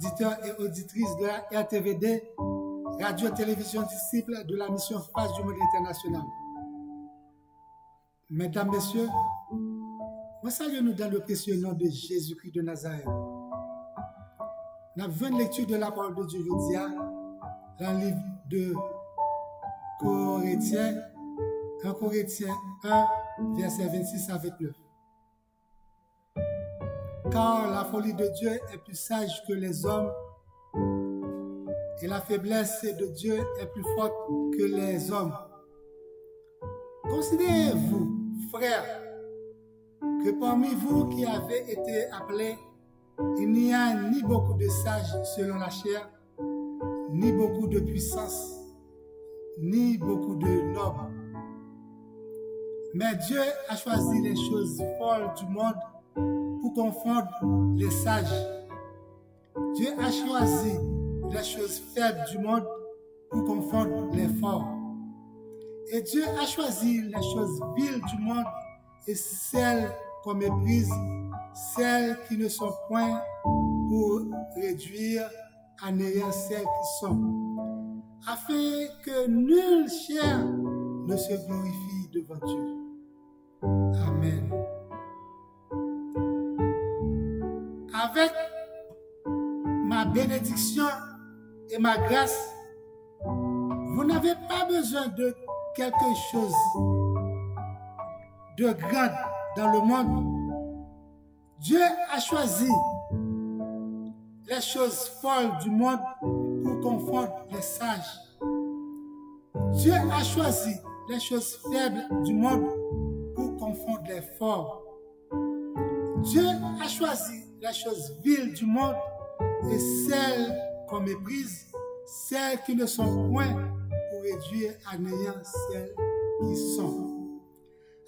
auditeurs et auditrices de la RTVD, Radio-Télévision Disciple de la mission Face du Monde International. Mesdames, Messieurs, moi saluons-nous dans le précieux nom de Jésus-Christ de Nazareth. Nous avons une lecture de la parole de Dieu aujourd'hui dans le livre de Corinthiens, 1 Corinthiens 1, verset 26 à 29. Car la folie de Dieu est plus sage que les hommes et la faiblesse de Dieu est plus forte que les hommes. Considérez-vous, frères, que parmi vous qui avez été appelés, il n'y a ni beaucoup de sages selon la chair, ni beaucoup de puissance, ni beaucoup de nobles. Mais Dieu a choisi les choses folles du monde pour confondre les sages. Dieu a choisi les choses faibles du monde pour confondre les forts. Et Dieu a choisi les choses viles du monde et celles qu'on méprise, celles qui ne sont point, pour réduire à néant celles qui sont, afin que nulle chair ne se glorifie devant Dieu. Amen. Avec ma bénédiction et ma grâce, vous n'avez pas besoin de quelque chose de grand dans le monde. Dieu a choisi les choses folles du monde pour confondre les sages. Dieu a choisi les choses faibles du monde pour confondre les forts. Dieu a choisi les choses viles du monde et celles qu'on méprise, celles qui ne sont point, pour réduire à néant celles qui sont,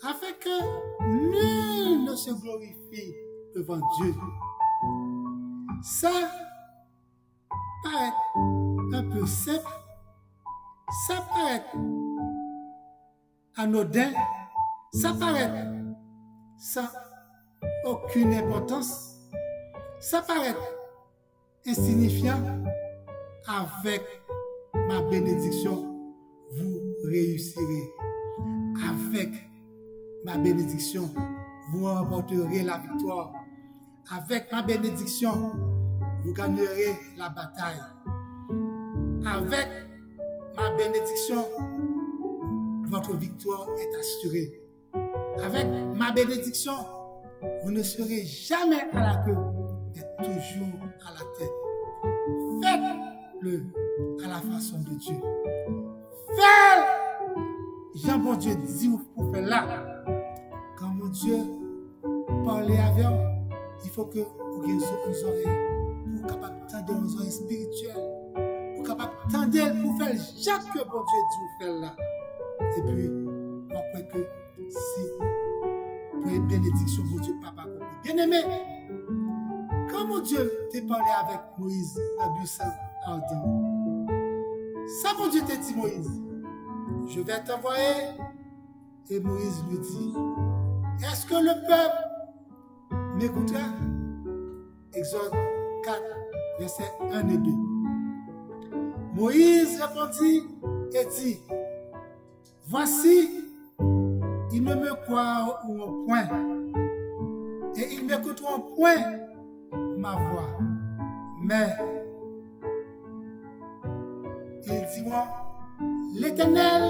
afin que nul ne se glorifie devant Dieu. Ça paraît un peu simple, ça paraît anodin, ça paraît sans aucune importance, ça paraît insignifiant. Avec ma bénédiction, vous réussirez. Avec ma bénédiction, vous remporterez la victoire. Avec ma bénédiction, vous gagnerez la bataille. Avec ma bénédiction, votre victoire est assurée. Avec ma bénédiction, vous ne serez jamais à la queue, mais toujours à la tête. Faites-le à la façon de Dieu. Faites! Jean bon Dieu dit pour faire là. Quand mon Dieu parle avec vous, il faut que vous ayez vos oreilles pour capable d'entendre vos oreilles spirituelles, pour capable d'entendre pour faire chaque que bon Dieu dit vous faire là. Et puis, on croit que si pour une bénédiction, mon Dieu, papa, bien aimé, quand mon Dieu t'a parlé avec Moïse dans le buisson ardent, ça mon Dieu t'a dit, Moïse, je vais t'envoyer. Et Moïse lui dit, est-ce que le peuple m'écoutera? Exode 4, versets 1 et 2. Moïse répondit et dit, voici, ils ne me croiront point, et ils m'écouteront point ma voix. Mais ils diront, l'Éternel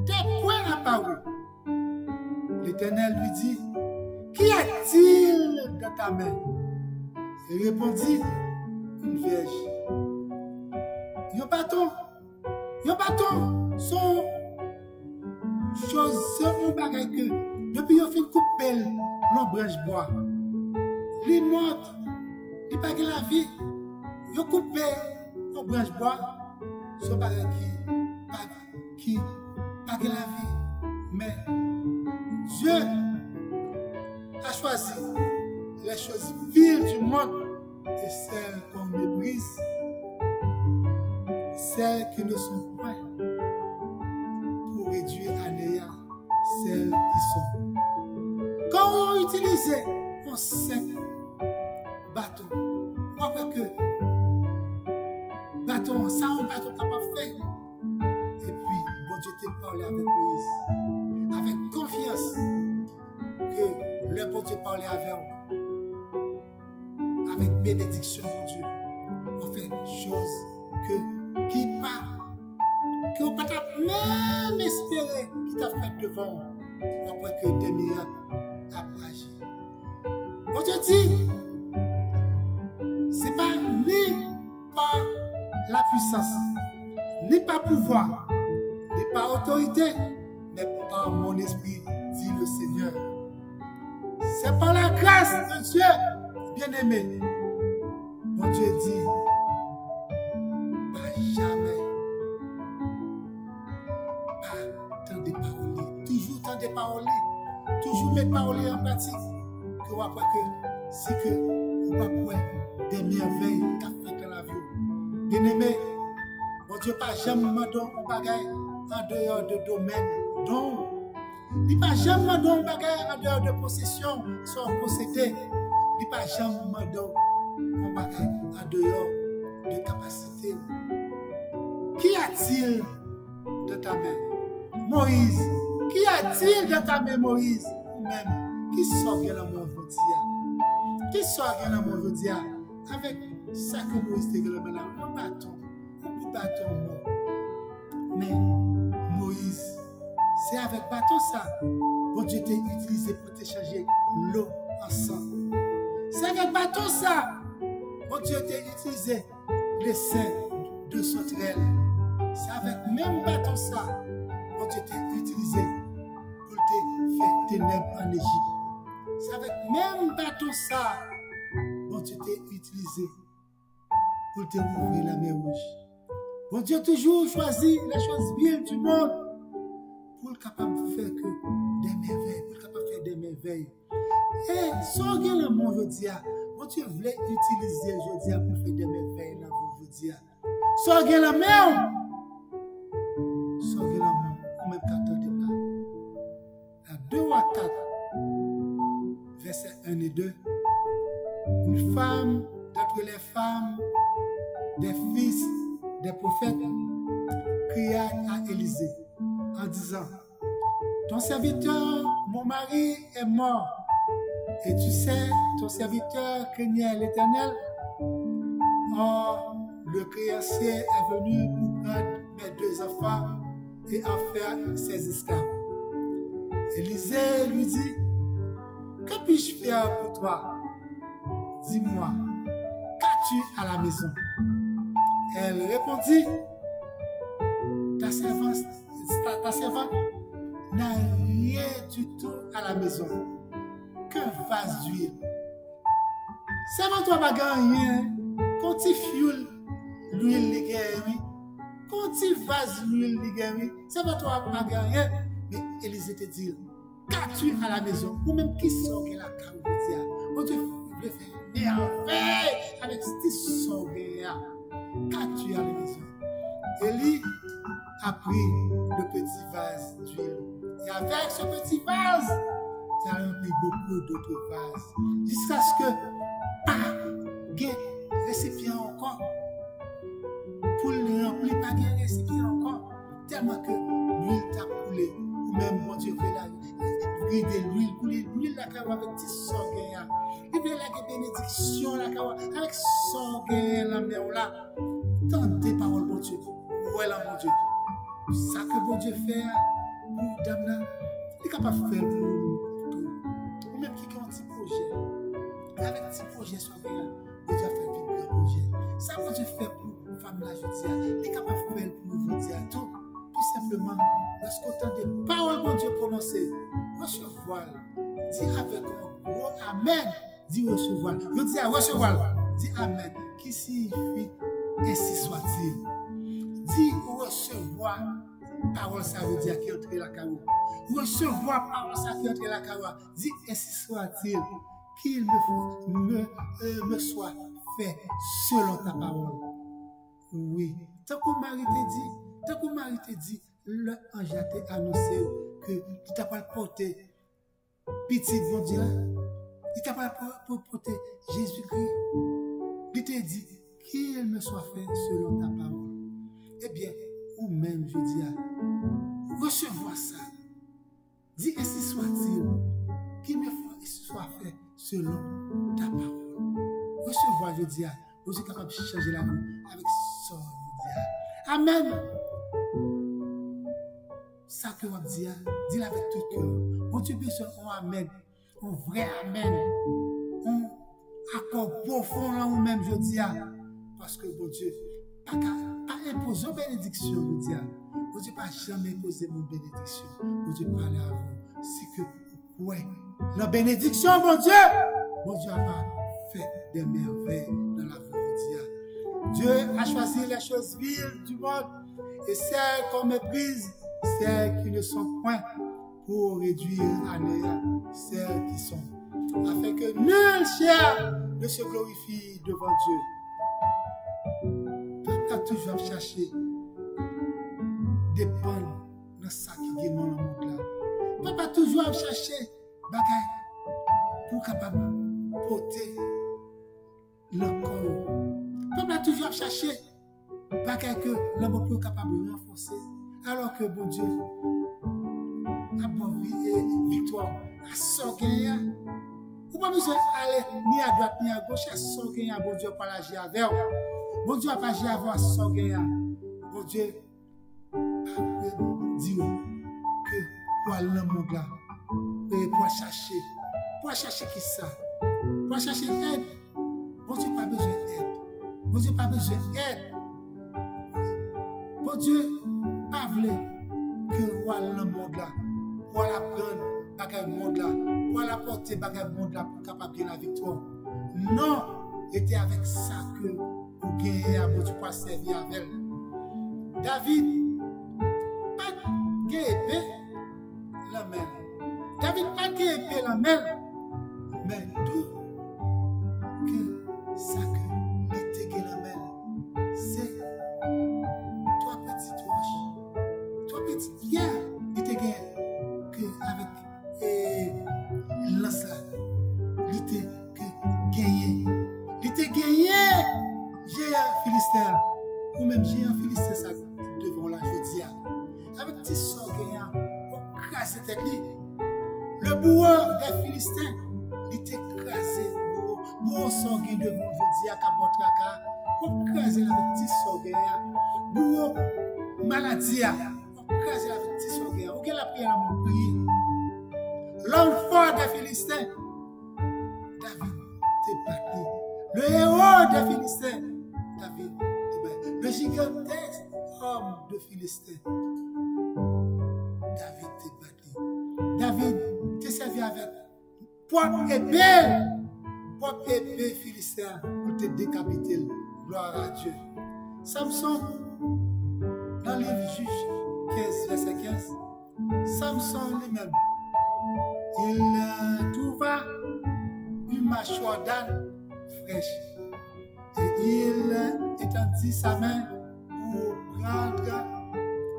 t'est point apparu. L'Éternel lui dit, qu'y a-t-il dans ta main? Il répondit, une vierge. Yon bâton, son chose, c'est un bagage que, depuis yon fin couper l'ombrage bois, li montre, li pas la vie, yon couper l'ombrage bois, son bagage qui pas la vie. Mais Dieu a choisi les choses viles du monde et celles qu'on méprise, celles qui ne sont pas, pour réduire à néant celles qui sont. Quand on utilise un simple bateau, on voit que bâton, ça un bâton capable de faire. Et puis, bon Dieu t'a parlé avec Moïse, avec confiance, que le bon Dieu parlait avec bénédiction, mon Dieu. On fait chose qui pas, que on ne peut pas même espérer qui t'a fait devant, après que des miracles a agi. Bon Dieu dit, c'est pas ni par la puissance, ni par pouvoir, ni par autorité, mais par mon esprit, dit le Seigneur. C'est par la grâce de Dieu, bien-aimé. Mon Dieu dit, pas jamais, pas tant de paroles, toujours tant de paroles, toujours mettre paroles en pratique, que vous après que si que vous ne pouvez pas des merveilles qu'a fait dans la vie. Bien-aimé, mon Dieu pas jamais demandé un bagage en dehors de domaine, donc il n'a pas jamais demandé un bagage en dehors de possession, soit possédé. Il n'a pas jamais demandé un bagage en dehors de capacité. Qu'y a-t-il dans ta main? Moïse. Qu'y a-t-il dans ta main, Moïse? Ou-même, qui sort de l'amour aujourd'hui? Qui sort de l'amour aujourd'hui? Avec ça que Moïse te gagné là, un bâton mort. Mais Moïse, c'est avec bâton ça. Bon Dieu t'a utilisé pour te changer l'eau en sang. C'est avec bâton ça. Bon Dieu t'a utilisé le sein de sauterelle. C'est avec même bâton ça. Bon Dieu t'a utilisé pour te faire ténèbres en Égypte. C'est avec même bâton ça. Bon Dieu t'a utilisé pour te ouvrir la mer rouge. Bon Dieu toujours choisit les choses bien du monde pour être capable de faire que des merveilles, pour être capable de faire des merveilles. Et sans que le monde veut dire, bon Dieu voulait utiliser aujourd'hui pour faire des merveilles là pour vous dire. Sans que la mer, on même qu'attendez là. À 2 ou 4, versets 1 et 2, une femme d'entre les femmes des fils des prophètes cria à Élisée en disant, ton serviteur, mon mari, est mort. Et tu sais, ton serviteur craignait l'Éternel. Or, le créancier est venu pour prendre mes 2 enfants et en faire ses esclaves. Élisée lui dit, que puis-je faire pour toi? Dis-moi, qu'as-tu à la maison? Elle répondit, ta servante n'a rien du tout à la maison, qu'un vase d'huile. Servant-toi pas rien, quand tu fuel l'huile de guéri, quand tu vase l'huile de guéri, servant-toi pas rien. Mais Élisée te dit, qu'as-tu à la maison? Ou même qui sort que la caroutia? Quand tu veux faire merveille avec ce sort qu'as-tu à la maison? Élie a pris le petit vase d'huile. Et avec ce petit vase, ça a rempli beaucoup d'autres vases. Jusqu'à ce que pas de récipient encore. Pour le remplir, pas de récipient encore. Tellement que l'huile t'a coulé. Ou même, mon Dieu, fait la brille de l'huile, couler l'huile la carotte avec petit sorgho. Et puis, la bénédiction, la carotte, avec sorgho, la mer là. Tant des paroles, mon Dieu. Ouais, là, mon Dieu. Ça que bon Dieu fait pour dame, il est capable de faire pour tout. Ou même qui a un petit projet. Avec un petit projet sur rien, bon Dieu a fait un grand projet. Ça, bon Dieu fait pour femme là, je dis, il est capable de faire pour vous dire tout. Tout simplement, lorsqu'on entend des paroles, bon Dieu prononcées, recevoir, dis avec un gros Amen, dis recevoir. Je dis à recevoir, dis Amen, qui signifie ainsi soit-il. Dis recevoir, parole ça veut dire qui entre la carreau. Recevoir, parole ça qui entre la carreau. Dis ainsi soit-il, qu'il me soit fait selon ta parole. Oui, tant que Marie te dit, le ange a annoncé que tu t'as pas porté petit bon Dieu, il t'a pas porté Jésus-Christ. Il t'a dit qu'il me soit fait selon ta parole. Eh bien, ou même, je dis, recevoir ça. Dis, ainsi soit-il, qu'il me soit fait selon ta parole. Recevoir, je dis, vous êtes capable de changer la vie avec ça, je dis. Amen. Ça que vous dites, dis avec tout cœur. Bon Dieu, besoin un amen, un vrai amen, un accord profond là ou même, je dis, parce que bon Dieu, pas imposer une bénédiction, je dis. Bon Dieu, pas jamais imposer une bénédiction. Bon Dieu, parler à vous. Si que, ouais, la bénédiction, bon Dieu n'a pas fait des merveilles dans la vie de Dieu. Dieu a choisi les choses viles du monde et celles qu'on méprise, celles qui ne sont point, pour réduire à néant celles qui sont, afin que nulle chair ne se glorifie devant Dieu. Peuple a toujours cherché dépendre dans ça qui est dans le monde là. Peuple a toujours cherché bagaille pour capable porter le corps. Peuple a toujours cherché bagaille que l'homme peut capable de renforcer, alors que bon Dieu a bon victoire à son gagnant. Vous pas besoin d'aller ni à droite ni à gauche, à son gagnant, bon Dieu pas agir avec vous. Bon Dieu pas agir avec son gagnant. Bon Dieu dit que pour aller dans le monde là, pour chercher qui ça? Pour chercher aide. Bon Dieu pas besoin d'aide. Bon Dieu pas besoin d'aide. Bon Dieu pas voulu que pour aller dans le monde là, pour aller prendre bagage monde là, pour aller porter bagage monde là pour capable gagner la victoire. Non, était avec ça que pour gagner à bon Dieu pas servir avec elle. David pas épée la main. David pas épée la main, mais tout que ça que était que la main, c'est trois petites roches, trois petites pierres, il était que avec lance là, il était gagné, géant Philistin, ou même géant Philistin ça devant la Jodia, avec petit sort gagnant, pour craser tête lui. Le bourreau des Philistins, il était écrasé, bourreau sanguin devant Jodia, Kabotraka, pour craser avec petit sort gagnant, bourreau maladie, pour craser avec petit sort gagnant. Ok, la prière à mon prier. L'homme fort des Philistins, David t'est battu. Le héros des Philistins, David t'est battu. Le gigantesque homme de Philistins, David t'est battu. David t'est servi avec propre épée Philistin pour te décapiter. Gloire à Dieu. Samson, dans le livre Juge 15, verset 15, Samson lui-même, il trouva une mâchoire d'âne fraîche et il étendit sa main pour prendre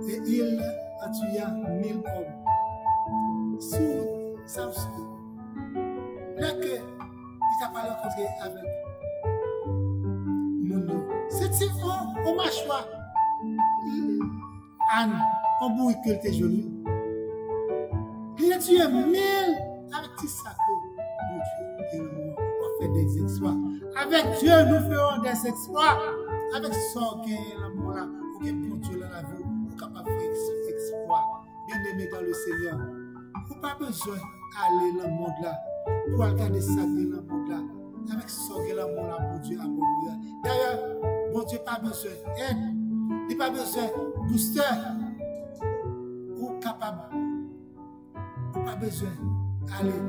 et il en tua 1000 hommes. Sous Samson, là que il t'a pas rencontré avec Mondo, c'était un mâchoire âne, en bouille que était joli. Il a tué 1000 avec petit sac. Bon Dieu, on fait des exploits. Avec Dieu, nous ferons des exploits. Avec son gain, l'amour là, pour que bon Dieu là, la vie, vous capable de faire des exploits. Bien aimé dans le Seigneur. Vous n'avez pas besoin d'aller dans le monde là, pour regarder ça dans le monde là. Avec son gain, l'amour là, pour Dieu, amour. D'ailleurs, bon Dieu n'a pas besoin d'aide. Il n'a pas besoin de booster. Ou capable. Pas besoin d'aller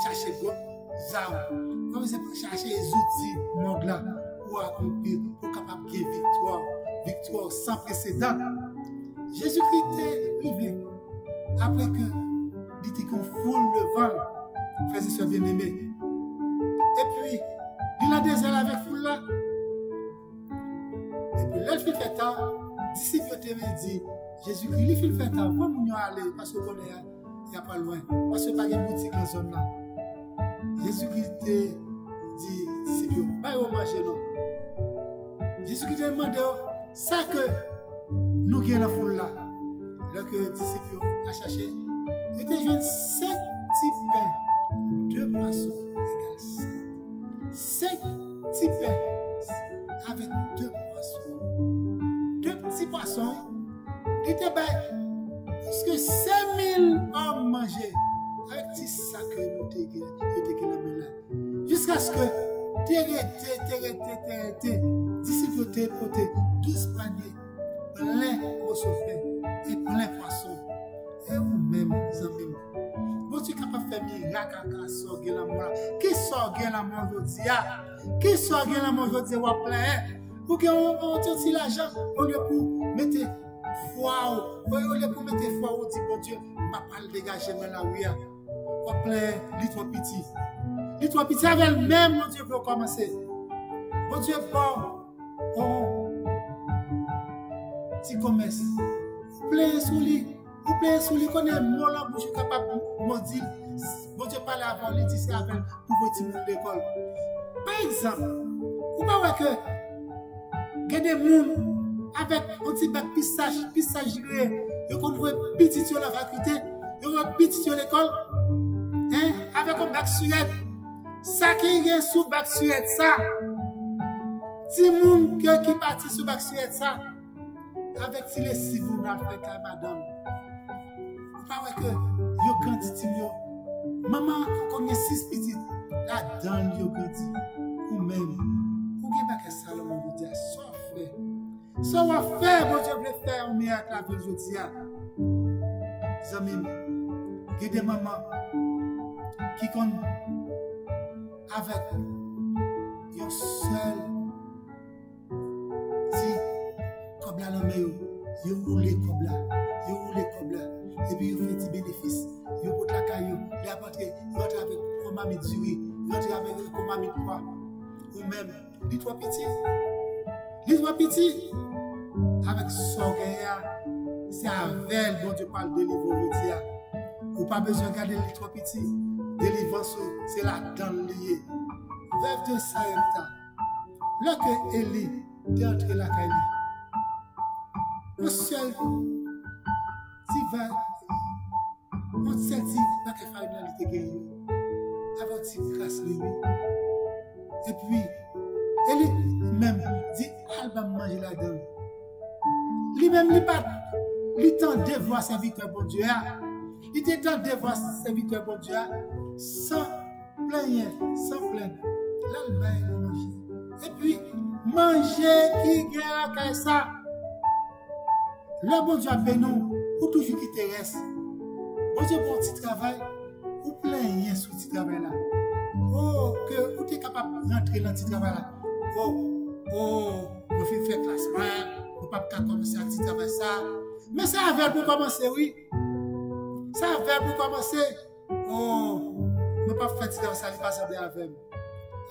chercher des armes, pas besoin de chercher les outils monde là pour accomplir, pour capable de gagner victoire sans précédent. Jésus-Christ est arrivé après que il dit qu'on foule le vent, frères et sœurs bien-aimés. Et puis, il a des ailes avec foule là. Et puis, là, il fait tard, disciples te dit, Jésus-Christ, il fait tard, comment nous aller parce qu'on est il n'y a pas loin. Parce que pas de boutique dans la zone là. Jésus-Christ dit, disciples, pas au manger non. Jésus-Christ a demandé ça que nous qui sommes dans la foule là. Lorsque les disciples ont cherché, ils étaient jeunes 5 petits pains, 2 poissons égale 5. 5 petits pains avec 2 poissons. 2 petits poissons, ils étaient parce que 5000 hommes mangeaient avec petit sac que nous étions là. Jusqu'à ce que les disciples ont porté 12 paniers pleins au soufflet et plein de poissons. Et vous-même, les amis, vous êtes capable de faire miracle à sortir la mort. Qui sort la mort aujourd'hui? Qui sort la mort aujourd'hui? Vous plein. Pour que on tire l'argent au lieu pour mettre foi, au lieu pour mettre foi, on dit bon Dieu, ma pas le dégager mais là oui. Vous plein, les 3 petits. Les 3 petits avec le même, mon Dieu, pour commencer. Mon Dieu, bon, petit commerce. Vous plaît sous lui, qu'on est mort là, bouche capable de dire. Bon Dieu, parle avant, il dit c'est avec pour votre monde d'école. Par exemple, vous voyez que il y a des gens avec un petit bac pissage gré, ils ont petit sur la faculté, ils ont petit sur l'école, avec un bac suède. Ça qui est sous bac suède, ça. Si moun qui parti sous bac suède, ça. Avec si les si vous n'avez fait qu'à madame. Vous parlez que yo grandi yo. Maman connaît 6 petites. La donne yo grandi. Ou même. Ou gen pas que ça le monde dire ça fait. Ça va faire bon Dieu veut faire un miracle la aujourd'hui. Amis, il y a des mamans qui connaissent avec un seul petit comme la main, ils roulent comme là, et puis ils font des bénéfices, ils portent la caillou, ils rentrent avec un mamie du riz, ils rentrent avec un mamie de poids, ou même les 3 petits, avec son gagnant, c'est avec bon Dieu parle de livre, ou pas besoin de garder les 3 petits. Délivrance, c'est la donne liée. Veuve de Sarepta. Lorsque Élie est entré la caille, le seul qui va, on sait qui va faire une réalité guérie, avec un petit grâce lui. Et puis, Élie même dit, elle va manger la donne. Lui-même, il tend de voir sa victoire pour Dieu. Il était temps de voir ses serviteurs pour Dieu sans plaindre. Là, il va manger. Et puis, manger qui gagne à ça. Le bon Dieu appelle nous, ou toujours qui te reste. Bon Dieu, pour un petit travail, ou plaindre sur ce petit travail là. Oh, que tu es capable de rentrer dans ce petit travail là. On fait faire classement, on ne peut pas commencer à petit travail ça. Mais ça avait pour commencer, oui. Ça va pour commencer. Oh, ne pas faire ça, il passe bien avec.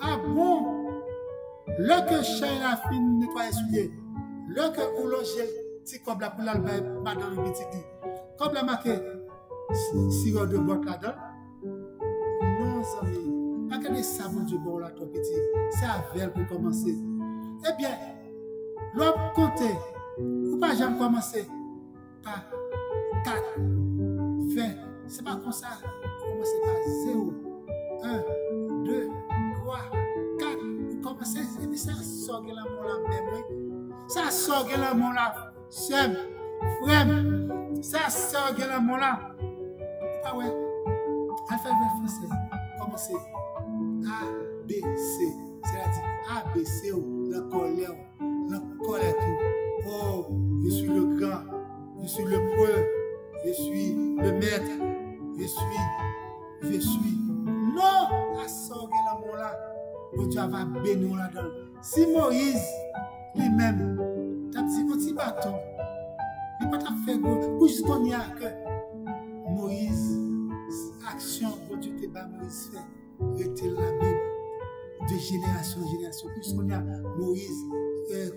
Ah bon? Le que chien a fini nettoyer soulier. Le que ou loger petit comme la pour la madame le petit dit. Comme la marqué sirop de boîte là-dedans. Non, amis. Pas que des savons du bon là ton petit. Ça va pour commencer. Eh bien, l'autre côté, ou pas jamais commencer par 4. C'est pas comme ça. Commencez par 0, 1, 2, 3, 4. Vous commencez, et puis ça sort de l'amour là même. Ça sort de l'amour là. Seul, frère, ça sort de l'amour là. Ah ouais. Alphabet français. Commencez. A, B, C. C'est-à-dire A, B, C, la colère tout. Oh, je suis le grand. Je suis le preux. Je suis le maître, je suis. Non, la sorgue l'amour là, Dieu va bénir là-dedans. Si Moïse lui-même, t'as dit un petit bâton, il n'a pas fait pour juste qu'on y a que Moïse, action que Dieu te bat, Moïse fait, était la Bible de génération en génération, puisqu'on y a Moïse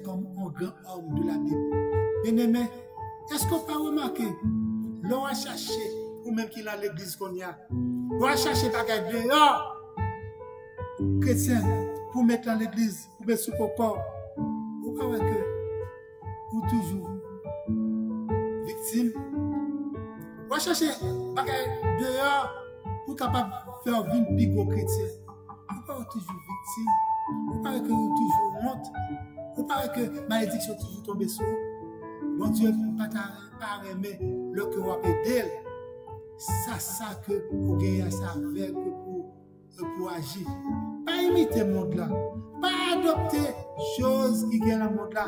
comme un grand homme de la Bible. Bien-aimé, est-ce qu'on peut remarquer? L'on a cherché, ou même qu'il a l'église qu'on y a, l'on a cherché par dehors, chrétien, pour mettre dans l'église, pour mettre sous le corps. Vous pas que ou toujours victime. On va chercher dehors pour capable faire vivre plus gros chrétien. Vous pas toujours victime. Vous pas que toujours honte. Vous pas que malédiction toujours tomber sur vous. Bon Dieu pas aimer le que vous aider. Ça que vous gagnez ça avec pour agir. Pas imiter le monde là. Pas adopter choses qui gagnent le monde là.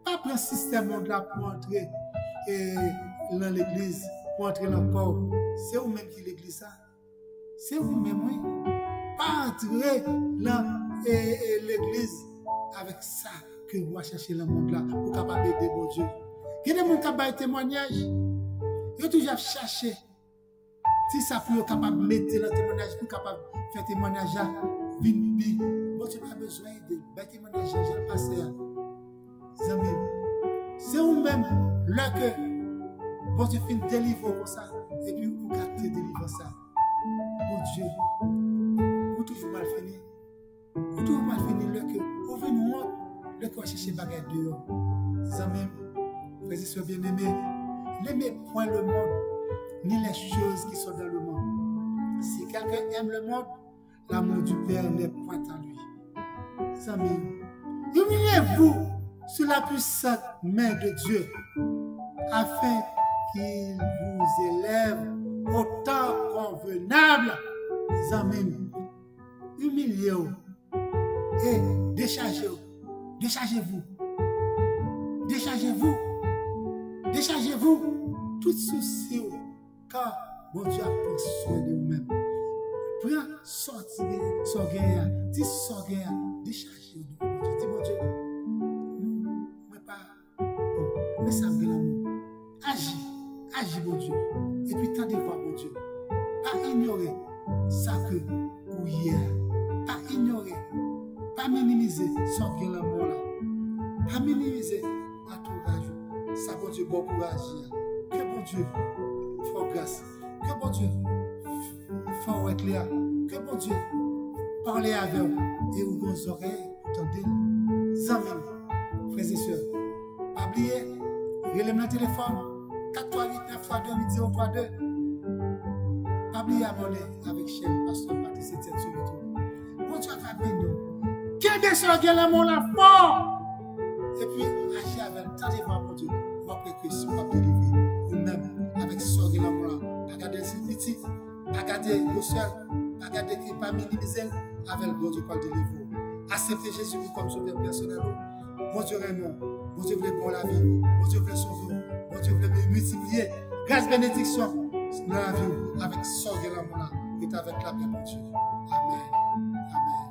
Pas prendre le système monde là pour entrer dans l'église, pour entrer dans le corps. C'est vous-même qui l'église ça. C'est vous-même, oui. Pas entrer dans l'église avec ça que vous cherchez dans le monde là pour capable aider bon Dieu. Il y a des gens qui ont témoignage. Ils ont toujours cherché. Si ça pour capable de mettre dans le témoignage, pour capable de faire témoignage à Vinbi. Bon Dieu n'a pas besoin de témoignage à Jean Passer. C'est vous-même là que bon Dieu fait délivrer comme ça. Et puis vous gâtez délivrer ça. Bon Dieu, vous toujours mal fini. Vous toujours mal fini là que vous venez honte, là que vous cherchez bagarre dehors. Amis, frères et sœurs bien-aimés, n'aimez point le monde, ni les choses qui sont dans le monde. Si quelqu'un aime le monde, l'amour du Père n'est point en lui. Amis, humiliez-vous sous la puissante main de Dieu, afin qu'il vous élève au temps convenable. Amis, humiliez-vous et déchargez-vous. Déchargez-vous. Déchargez-vous. Déchargez-vous. Tout souci, car bon Dieu a pris soin de vous-même. Prends sortir, dis sortir, déchargez-vous. Dis mon Dieu, mais pas, mais ça me l'amour. Agis, bon Dieu. Et puis tendez voir, bon Dieu. Pas ignorer ça que vous hier. Pas ignorer, pas minimiser sortir l'amour là. Pas minimiser l'entourage. Ça, bon Dieu, bon courage. Que bon Dieu fasse grâce. Que bon Dieu fasse éclair. Que bon Dieu parle avec vous et ouvre vos oreilles pour entendre. Amen. Frères et sœurs, pas oublier, relève le téléphone 438-932-8032. Pas oublier abonner avec chef pasteur Patrice Etienne sur YouTube. Bon Dieu va bénir nous. Quel bien sûr que l'amour là fort. Et puis, agir avec le temps de voir mon Dieu. Vous après que si vous ne pouvez pas délivrer vous-même avec ce sorte de l'amour là. Pas garder le petit, pas garder vos soeurs, pas garder qui pas minimiser avec le bon Dieu pour le délivrer. Acceptez Jésus comme sauveur personnel. Bon Dieu aime, bon Dieu veut bon la vie, bon Dieu veut sauver, bon Dieu veut multiplier. Grâce bénédiction dans la vie avec ce sorte de l'amour là. Et avec la paix de Dieu. Amen. Amen.